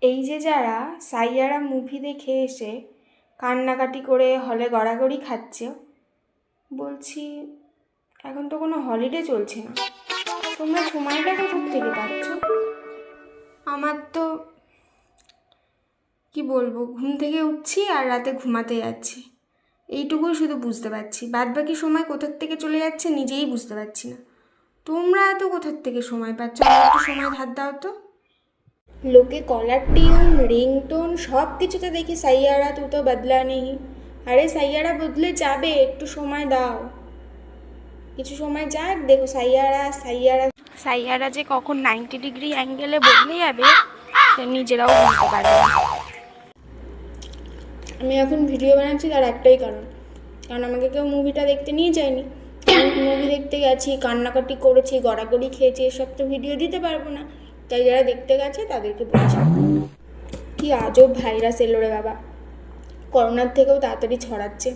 এই যে যারা সাইয়ারা মুভি দেখে এসে কান্নাকাটি করে হলে গড়াগড়ি খাচ্ছে, বলছি এখন তো কোনো হলিডে চলছে না, তোমরা সময়টা কোথা থেকে পাচ্ছ? আমার তো কি বলবো, ঘুম থেকে উঠছি আর রাতে ঘুমাতে যাচ্ছি, এইটুকুই শুধু বুঝতে পারছি। বাদ বাকি সময় কোথার থেকে চলে যাচ্ছে নিজেই বুঝতে পারছি না। তোমরা এত কোথার থেকে সময় পাচ্ছ? আমার একটু সময় ধার দাও তো। লোকে কলার টিউন, রিংটোন সব কিছুতে দেখি সাইয়ারা তু তো বদলা নেই। আরে সাইয়ারা বদলে যাবে, একটু সময় দাও, কিছু সময় যাক, দেখো সাইয়ারা সাইয়ারা সাইয়ারা যে কখন 90 ডিগ্রি অ্যাঙ্গেলে বদলে যাবে সে নিজেরাও বুঝতে পারবে না। আমি এখন ভিডিও বানাচ্ছি তার একটাই কারণ, কারণ আমাকে কেউ মুভিটা দেখতে নিয়ে যায়নি। আমি মুভি দেখতে গেছি, কান্নাকাটি করেছি, গড়াগড়ি খেয়েছি, এসব তো ভিডিও দিতে পারবো না। তাই যারা দেখতে গেছে তাদেরকে বলছি। কি আজব ভাইরাস এলো রে বাবা, করোনার থেকেও তাড়াতাড়ি ছড়াচ্ছে।